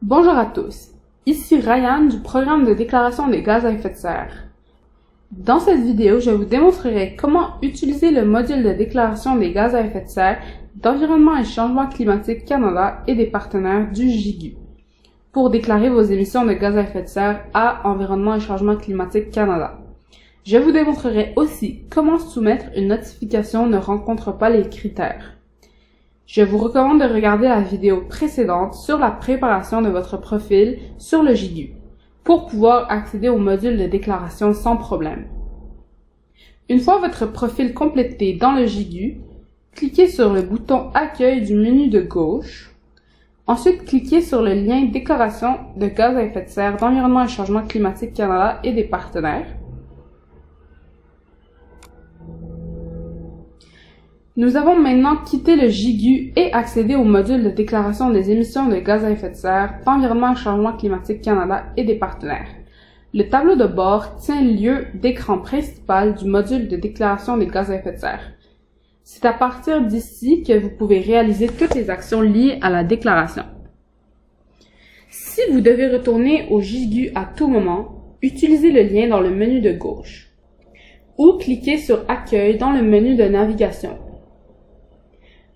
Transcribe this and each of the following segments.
Bonjour à tous, ici Ryan du programme de déclaration des gaz à effet de serre. Dans cette vidéo, je vous démontrerai comment utiliser le module de déclaration des gaz à effet de serre d'Environnement et Changement climatique Canada et des partenaires du GIGU pour déclarer vos émissions de gaz à effet de serre à Environnement et Changement climatique Canada. Je vous démontrerai aussi comment soumettre une notification ne rencontre pas les critères. Je vous recommande de regarder la vidéo précédente sur la préparation de votre profil sur le GIGU pour pouvoir accéder au module de déclaration sans problème. Une fois votre profil complété dans le GIGU, cliquez sur le bouton Accueil du menu de gauche. Ensuite, cliquez sur le lien Déclaration de gaz à effet de serre d'Environnement et Changement climatique Canada et des partenaires. Nous avons maintenant quitté le GIGU et accédé au module de déclaration des émissions de gaz à effet de serre d'Environnement et Changement climatique Canada et des partenaires. Le tableau de bord tient lieu d'écran principal du module de déclaration des gaz à effet de serre. C'est à partir d'ici que vous pouvez réaliser toutes les actions liées à la déclaration. Si vous devez retourner au GIGU à tout moment, utilisez le lien dans le menu de gauche ou cliquez sur Accueil dans le menu de navigation.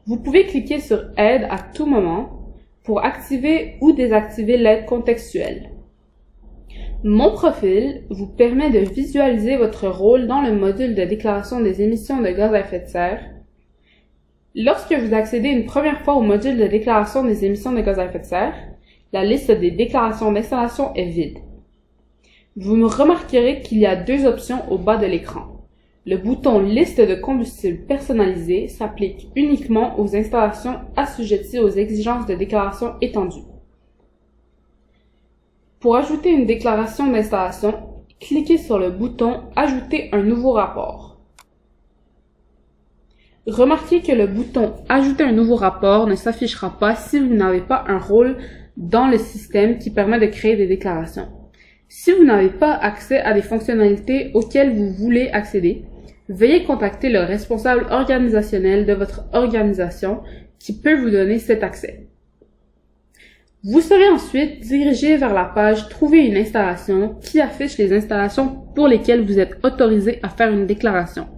Vous pouvez cliquer sur Aide à tout moment pour activer ou désactiver l'aide contextuelle. Mon profil vous permet de visualiser votre rôle dans le module de déclaration des émissions de gaz à effet de serre. Lorsque vous accédez une première fois au module de déclaration des émissions de gaz à effet de serre, la liste des déclarations d'installation est vide. Vous remarquerez qu'il y a deux options au bas de l'écran. Le bouton Liste de combustibles personnalisés s'applique uniquement aux installations assujetties aux exigences de déclaration étendues. Pour ajouter une déclaration d'installation, cliquez sur le bouton Ajouter un nouveau rapport. Remarquez que le bouton Ajouter un nouveau rapport ne s'affichera pas si vous n'avez pas un rôle dans le système qui permet de créer des déclarations. Si vous n'avez pas accès à des fonctionnalités auxquelles vous voulez accéder, veuillez contacter le responsable organisationnel de votre organisation qui peut vous donner cet accès. Vous serez ensuite dirigé vers la page Trouver une installation qui affiche les installations pour lesquelles vous êtes autorisé à faire une déclaration.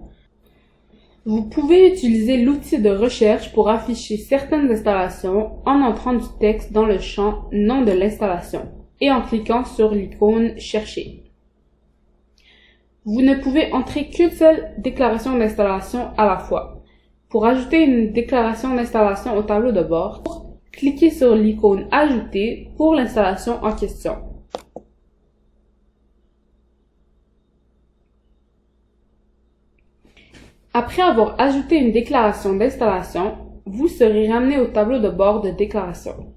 Vous pouvez utiliser l'outil de recherche pour afficher certaines installations en entrant du texte dans le champ Nom de l'installation et en cliquant sur l'icône Chercher. Vous ne pouvez entrer qu'une seule déclaration d'installation à la fois. Pour ajouter une déclaration d'installation au tableau de bord, cliquez sur l'icône Ajouter pour l'installation en question. Après avoir ajouté une déclaration d'installation, vous serez ramené au tableau de bord de déclaration.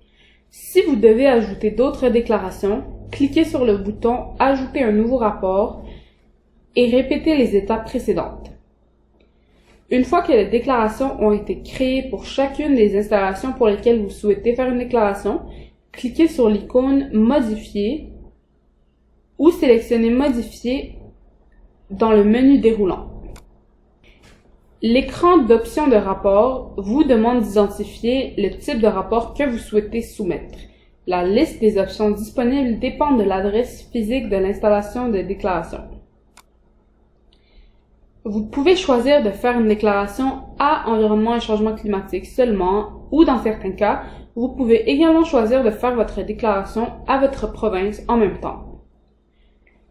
Si vous devez ajouter d'autres déclarations, cliquez sur le bouton Ajouter un nouveau rapport et répétez les étapes précédentes. Une fois que les déclarations ont été créées pour chacune des installations pour lesquelles vous souhaitez faire une déclaration, cliquez sur l'icône Modifier ou sélectionnez Modifier dans le menu déroulant. L'écran d'options de rapport vous demande d'identifier le type de rapport que vous souhaitez soumettre. La liste des options disponibles dépend de l'adresse physique de l'installation de déclaration. Vous pouvez choisir de faire une déclaration à Environnement et Changement climatique seulement, ou dans certains cas, vous pouvez également choisir de faire votre déclaration à votre province en même temps.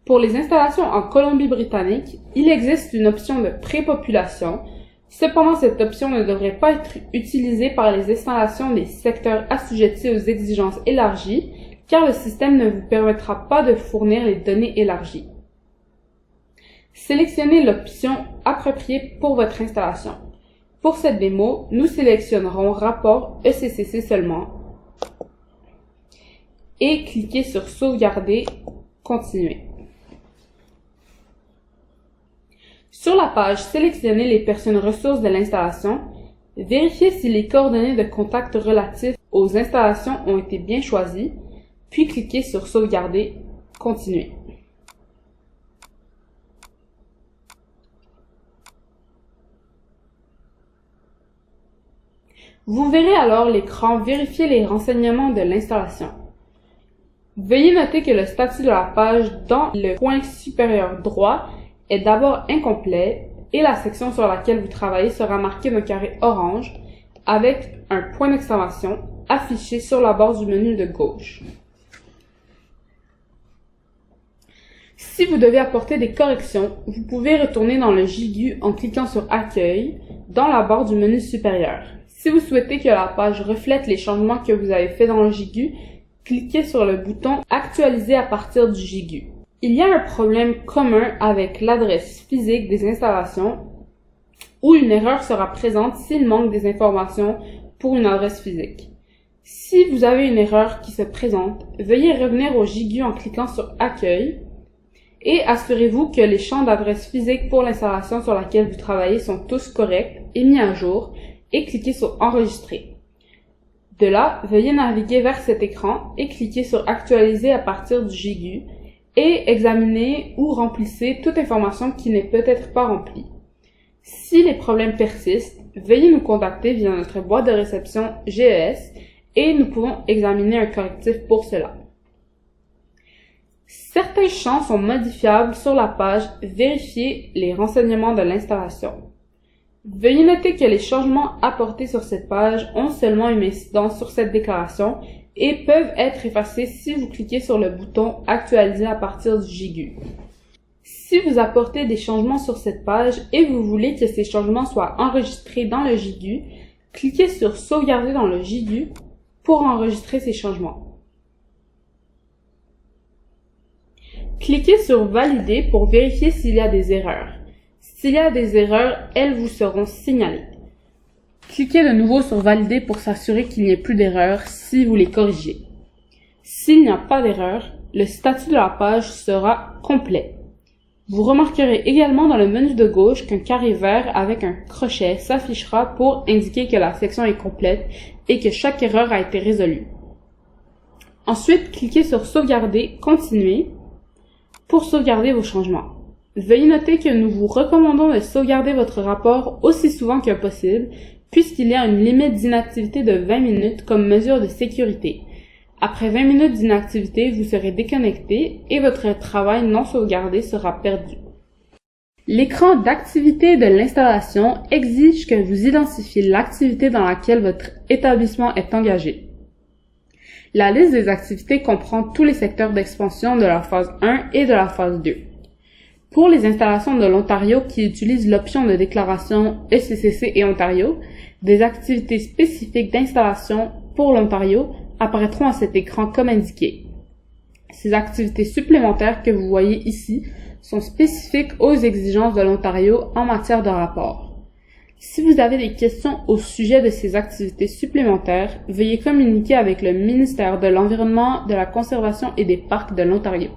Pour les installations en Colombie-Britannique, il existe une option de prépopulation. Cependant, cette option ne devrait pas être utilisée par les installations des secteurs assujettis aux exigences élargies, car le système ne vous permettra pas de fournir les données élargies. Sélectionnez l'option appropriée pour votre installation. Pour cette démo, nous sélectionnerons Rapport ECCC seulement et cliquez sur Sauvegarder, Continuer. Sur la page Sélectionnez les personnes ressources de l'installation, vérifiez si les coordonnées de contact relatifs aux installations ont été bien choisies, puis cliquez sur Sauvegarder, Continuer. Vous verrez alors l'écran Vérifier les renseignements de l'installation. Veuillez noter que le statut de la page dans le coin supérieur droit est d'abord incomplet et la section sur laquelle vous travaillez sera marquée d'un carré orange avec un point d'exclamation affiché sur la barre du menu de gauche. Si vous devez apporter des corrections, vous pouvez retourner dans le JIGU en cliquant sur Accueil dans la barre du menu supérieur. Si vous souhaitez que la page reflète les changements que vous avez faits dans le JIGU, cliquez sur le bouton Actualiser à partir du JIGU. Il y a un problème commun avec l'adresse physique des installations où une erreur sera présente s'il manque des informations pour une adresse physique. Si vous avez une erreur qui se présente, veuillez revenir au JIGU en cliquant sur Accueil et assurez-vous que les champs d'adresse physique pour l'installation sur laquelle vous travaillez sont tous corrects et mis à jour et cliquez sur Enregistrer. De là, veuillez naviguer vers cet écran et cliquer sur Actualiser à partir du JIGU et examinez ou remplissez toute information qui n'est peut-être pas remplie. Si les problèmes persistent, veuillez nous contacter via notre boîte de réception GES et nous pouvons examiner un correctif pour cela. Certains champs sont modifiables sur la page Vérifier les renseignements de l'installation. Veuillez noter que les changements apportés sur cette page ont seulement une incidence sur cette déclaration et peuvent être effacés si vous cliquez sur le bouton Actualiser à partir du JIGU. Si vous apportez des changements sur cette page et vous voulez que ces changements soient enregistrés dans le JIGU, cliquez sur Sauvegarder dans le JIGU pour enregistrer ces changements. Cliquez sur Valider pour vérifier s'il y a des erreurs. S'il y a des erreurs, elles vous seront signalées. Cliquez de nouveau sur Valider pour s'assurer qu'il n'y ait plus d'erreurs si vous les corrigez. S'il n'y a pas d'erreur, le statut de la page sera complet. Vous remarquerez également dans le menu de gauche qu'un carré vert avec un crochet s'affichera pour indiquer que la section est complète et que chaque erreur a été résolue. Ensuite, cliquez sur Sauvegarder, Continuer pour sauvegarder vos changements. Veuillez noter que nous vous recommandons de sauvegarder votre rapport aussi souvent que possible puisqu'il y a une limite d'inactivité de 20 minutes comme mesure de sécurité. Après 20 minutes d'inactivité, vous serez déconnecté et votre travail non sauvegardé sera perdu. L'écran d'activité de l'installation exige que vous identifiez l'activité dans laquelle votre établissement est engagé. La liste des activités comprend tous les secteurs d'expansion de la phase 1 et de la phase 2. Pour les installations de l'Ontario qui utilisent l'option de déclaration ECCC et Ontario, des activités spécifiques d'installation pour l'Ontario apparaîtront à cet écran comme indiqué. Ces activités supplémentaires que vous voyez ici sont spécifiques aux exigences de l'Ontario en matière de rapport. Si vous avez des questions au sujet de ces activités supplémentaires, veuillez communiquer avec le ministère de l'Environnement, de la Conservation et des Parcs de l'Ontario.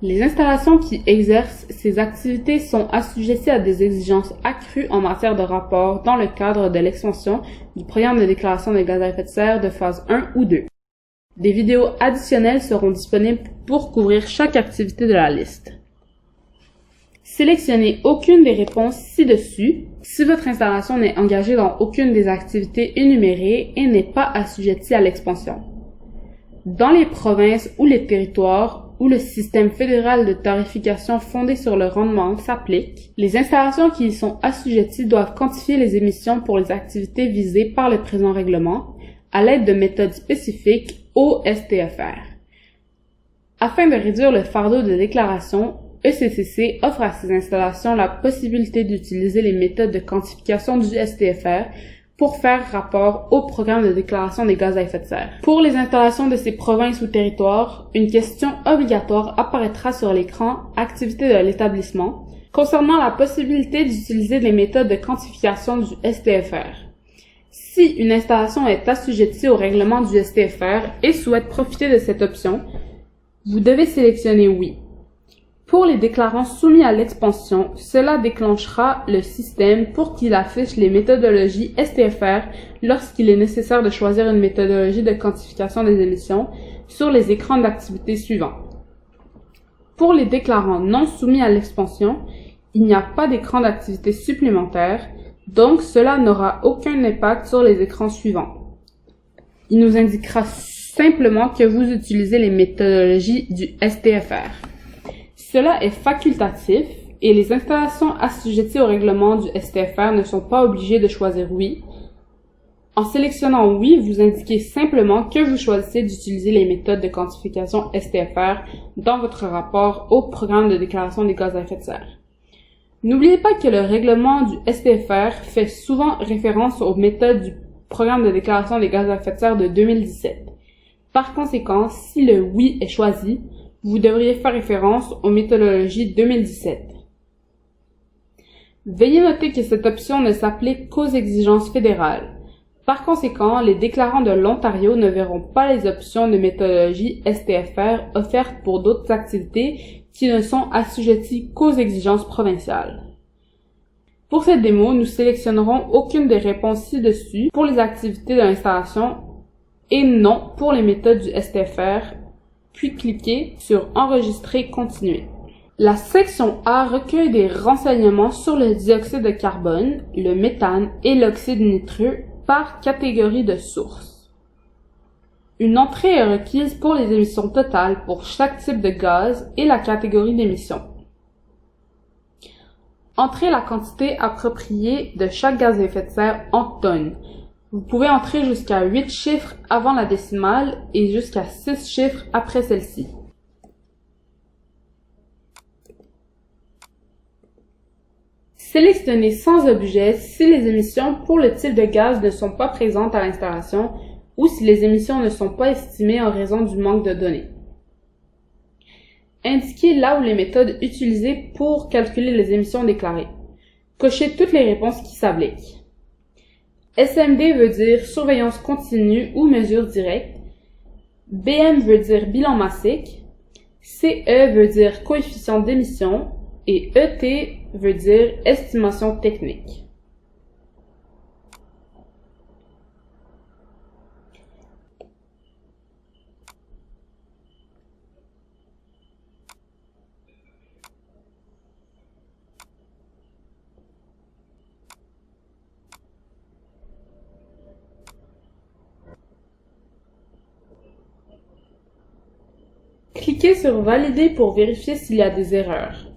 Les installations qui exercent ces activités sont assujetties à des exigences accrues en matière de rapport dans le cadre de l'expansion du programme de déclaration des gaz à effet de serre de phase 1 ou 2. Des vidéos additionnelles seront disponibles pour couvrir chaque activité de la liste. Sélectionnez aucune des réponses ci-dessus si votre installation n'est engagée dans aucune des activités énumérées et n'est pas assujettie à l'expansion. Dans les provinces ou les territoires où le système fédéral de tarification fondé sur le rendement s'applique, les installations qui y sont assujetties doivent quantifier les émissions pour les activités visées par le présent règlement à l'aide de méthodes spécifiques au STFR. Afin de réduire le fardeau de déclaration, ECCC offre à ces installations la possibilité d'utiliser les méthodes de quantification du STFR pour faire rapport au programme de déclaration des gaz à effet de serre. Pour les installations de ces provinces ou territoires, une question obligatoire apparaîtra sur l'écran « Activité de l'établissement » concernant la possibilité d'utiliser les méthodes de quantification du STFR. Si une installation est assujettie au règlement du STFR et souhaite profiter de cette option, vous devez sélectionner « Oui ». Pour les déclarants soumis à l'expansion, cela déclenchera le système pour qu'il affiche les méthodologies STFR lorsqu'il est nécessaire de choisir une méthodologie de quantification des émissions sur les écrans d'activité suivants. Pour les déclarants non soumis à l'expansion, il n'y a pas d'écran d'activité supplémentaire, donc cela n'aura aucun impact sur les écrans suivants. Il nous indiquera simplement que vous utilisez les méthodologies du STFR. Cela est facultatif et les installations assujetties au règlement du STFR ne sont pas obligées de choisir oui. En sélectionnant oui, vous indiquez simplement que vous choisissez d'utiliser les méthodes de quantification STFR dans votre rapport au programme de déclaration des gaz à effet de serre. N'oubliez pas que le règlement du STFR fait souvent référence aux méthodes du programme de déclaration des gaz à effet de serre de 2017. Par conséquent, si le oui est choisi, vous devriez faire référence aux méthodologies 2017. Veuillez noter que cette option ne s'applique qu'aux exigences fédérales. Par conséquent, les déclarants de l'Ontario ne verront pas les options de méthodologie STFR offertes pour d'autres activités qui ne sont assujetties qu'aux exigences provinciales. Pour cette démo, nous sélectionnerons aucune des réponses ci-dessus pour les activités de l'installation et non pour les méthodes du STFR, puis cliquez sur Enregistrer, continuer. La section A recueille des renseignements sur le dioxyde de carbone, le méthane et l'oxyde nitreux par catégorie de source. Une entrée est requise pour les émissions totales pour chaque type de gaz et la catégorie d'émission. Entrez la quantité appropriée de chaque gaz à effet de serre en tonnes. Vous pouvez entrer jusqu'à 8 chiffres avant la décimale et jusqu'à 6 chiffres après celle-ci. Sélectionnez sans objet si les émissions pour le type de gaz ne sont pas présentes à l'installation ou si les émissions ne sont pas estimées en raison du manque de données. Indiquez là où les méthodes utilisées pour calculer les émissions déclarées. Cochez toutes les réponses qui s'appliquent. SMD veut dire surveillance continue ou mesure directe. BM veut dire bilan massique. CE veut dire coefficient d'émission. Et ET veut dire estimation technique. Cliquez sur Valider pour vérifier s'il y a des erreurs.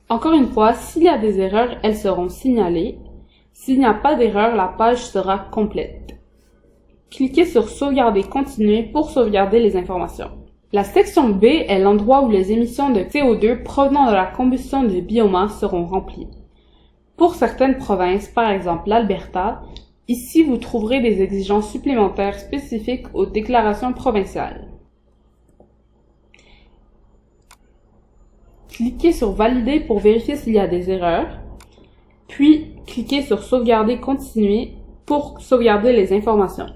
Encore une fois, s'il y a des erreurs, elles seront signalées. S'il n'y a pas d'erreur, la page sera complète. Cliquez sur Sauvegarder continuer pour sauvegarder les informations. La section B est l'endroit où les émissions de CO2 provenant de la combustion de biomasse seront remplies. Pour certaines provinces, par exemple l'Alberta, ici vous trouverez des exigences supplémentaires spécifiques aux déclarations provinciales. Cliquez sur Valider pour vérifier s'il y a des erreurs, puis cliquez sur Sauvegarder continuer pour sauvegarder les informations.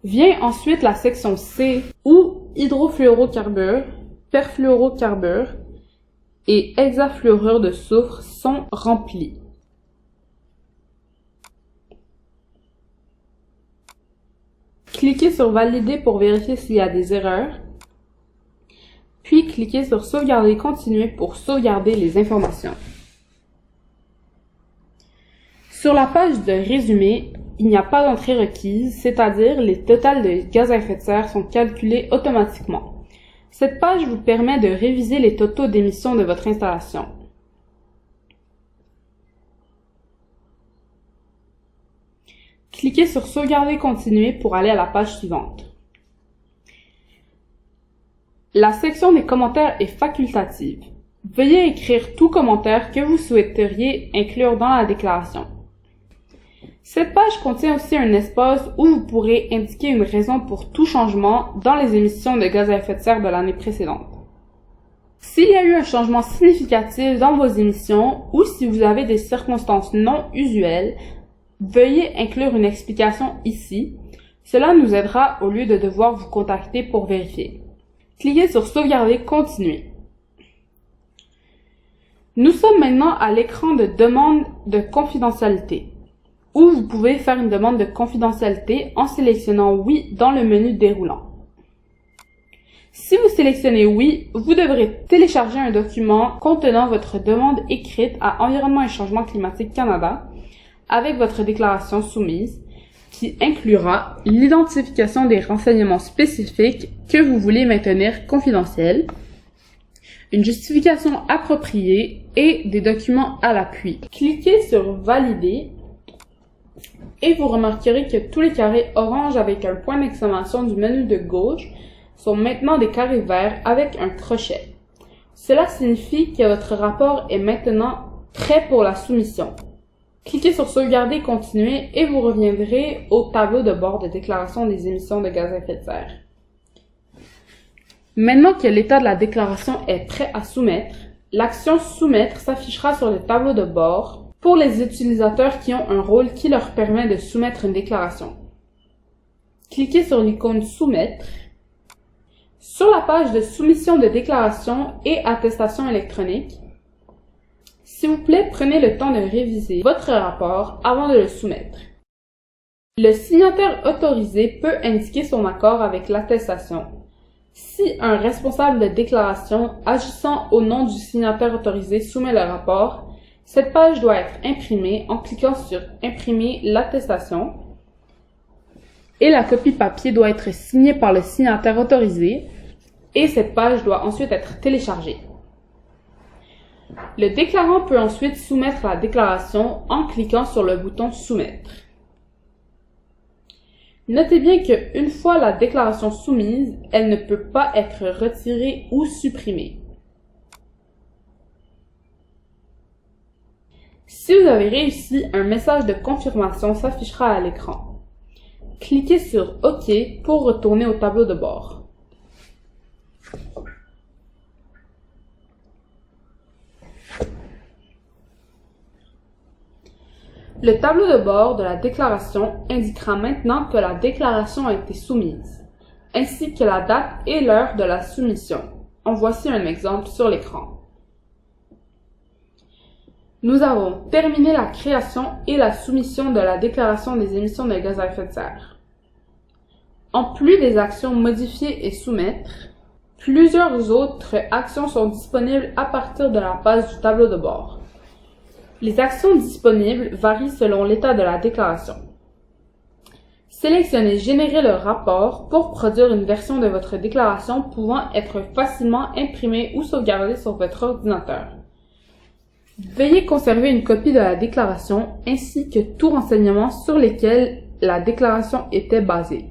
Vient ensuite la section C où hydrofluorocarbures, perfluorocarbures et hexafluorure de soufre sont remplis. Cliquez sur Valider pour vérifier s'il y a des erreurs, puis cliquez sur Sauvegarder continuer pour sauvegarder les informations. Sur la page de résumé, il n'y a pas d'entrée requise, c'est-à-dire les totals de gaz à effet de serre sont calculés automatiquement. Cette page vous permet de réviser les totaux d'émissions de votre installation. Cliquez sur Sauvegarder continuer pour aller à la page suivante. La section des commentaires est facultative. Veuillez écrire tout commentaire que vous souhaiteriez inclure dans la déclaration. Cette page contient aussi un espace où vous pourrez indiquer une raison pour tout changement dans les émissions de gaz à effet de serre de l'année précédente. S'il y a eu un changement significatif dans vos émissions ou si vous avez des circonstances non usuelles, veuillez inclure une explication ici. Cela nous aidera au lieu de devoir vous contacter pour vérifier. Cliquez sur Sauvegarder, continuer. Nous sommes maintenant à l'écran de demande de confidentialité, où vous pouvez faire une demande de confidentialité en sélectionnant oui dans le menu déroulant. Si vous sélectionnez oui, vous devrez télécharger un document contenant votre demande écrite à Environnement et Changement climatique Canada avec votre déclaration soumise, qui inclura l'identification des renseignements spécifiques que vous voulez maintenir confidentiels, une justification appropriée et des documents à l'appui. Cliquez sur « Valider » et vous remarquerez que tous les carrés orange avec un point d'exclamation du menu de gauche sont maintenant des carrés verts avec un crochet. Cela signifie que votre rapport est maintenant prêt pour la soumission. Cliquez sur « Sauvegarder, continuer » et vous reviendrez au tableau de bord de déclaration des émissions de gaz à effet de serre. Maintenant que l'état de la déclaration est prêt à soumettre, l'action « Soumettre » s'affichera sur le tableau de bord pour les utilisateurs qui ont un rôle qui leur permet de soumettre une déclaration. Cliquez sur l'icône « Soumettre ». Sur la page de soumission de déclaration et attestation électronique, s'il vous plaît, prenez le temps de réviser votre rapport avant de le soumettre. Le signataire autorisé peut indiquer son accord avec l'attestation. Si un responsable de déclaration agissant au nom du signataire autorisé soumet le rapport, cette page doit être imprimée en cliquant sur « Imprimer l'attestation » et la copie papier doit être signée par le signataire autorisé et cette page doit ensuite être téléchargée. Le déclarant peut ensuite soumettre la déclaration en cliquant sur le bouton « Soumettre ». Notez bien qu'une fois la déclaration soumise, elle ne peut pas être retirée ou supprimée. Si vous avez réussi, un message de confirmation s'affichera à l'écran. Cliquez sur « OK » pour retourner au tableau de bord. Le tableau de bord de la déclaration indiquera maintenant que la déclaration a été soumise, ainsi que la date et l'heure de la soumission. En voici un exemple sur l'écran. Nous avons terminé la création et la soumission de la déclaration des émissions de gaz à effet de serre. En plus des actions modifier et soumettre, plusieurs autres actions sont disponibles à partir de la page du tableau de bord. Les actions disponibles varient selon l'état de la déclaration. Sélectionnez « Générer le rapport » pour produire une version de votre déclaration pouvant être facilement imprimée ou sauvegardée sur votre ordinateur. Veuillez conserver une copie de la déclaration ainsi que tout renseignement sur lesquels la déclaration était basée.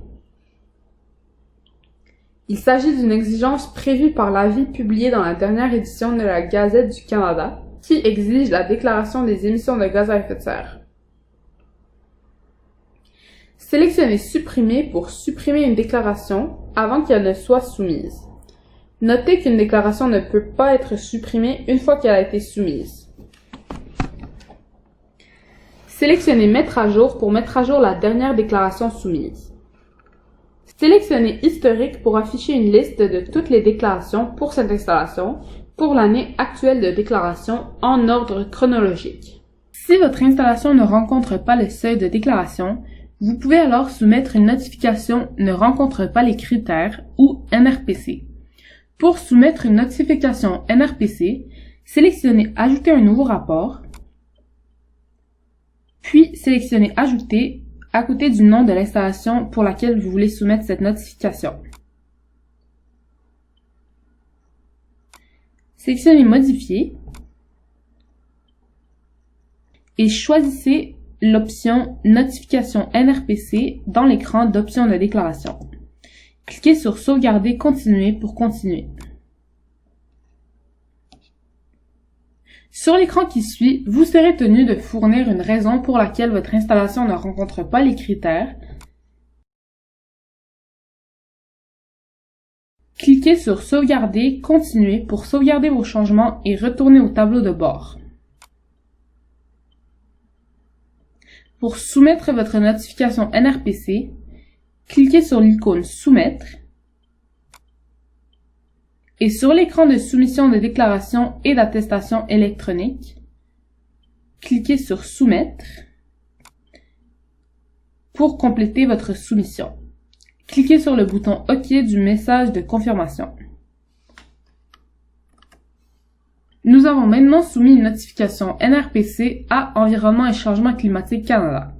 Il s'agit d'une exigence prévue par l'avis publié dans la dernière édition de la Gazette du Canada, qui exige la déclaration des émissions de gaz à effet de serre. Sélectionnez « Supprimer » pour supprimer une déclaration avant qu'elle ne soit soumise. Notez qu'une déclaration ne peut pas être supprimée une fois qu'elle a été soumise. Sélectionnez « Mettre à jour » pour mettre à jour la dernière déclaration soumise. Sélectionnez « Historique » pour afficher une liste de toutes les déclarations pour cette installation pour l'année actuelle de déclaration en ordre chronologique. Si votre installation ne rencontre pas le seuil de déclaration, vous pouvez alors soumettre une notification « Ne rencontre pas les critères » ou NRPC. Pour soumettre une notification NRPC, sélectionnez « Ajouter un nouveau rapport », puis sélectionnez « Ajouter » à côté du nom de l'installation pour laquelle vous voulez soumettre cette notification. Sélectionnez « Modifier » et choisissez l'option « Notification NRPC » dans l'écran d'options de déclaration. Cliquez sur « Sauvegarder, continuer » pour continuer. Sur l'écran qui suit, vous serez tenu de fournir une raison pour laquelle votre installation ne rencontre pas les critères. Cliquez sur « Sauvegarder, continuer » pour sauvegarder vos changements et retourner au tableau de bord. Pour soumettre votre notification NRPC, cliquez sur l'icône « Soumettre » et sur l'écran de soumission de déclaration et d'attestation électronique, cliquez sur « Soumettre » pour compléter votre soumission. Cliquez sur le bouton « OK » du message de confirmation. Nous avons maintenant soumis une notification NRPC à Environnement et Changement climatique Canada.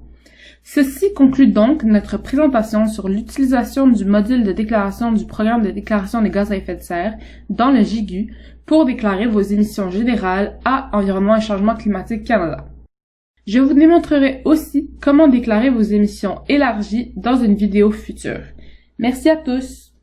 Ceci conclut donc notre présentation sur l'utilisation du module de déclaration du programme de déclaration des gaz à effet de serre dans le JIGU pour déclarer vos émissions générales à Environnement et Changement climatique Canada. Je vous démontrerai aussi comment déclarer vos émissions élargies dans une vidéo future. Merci à tous!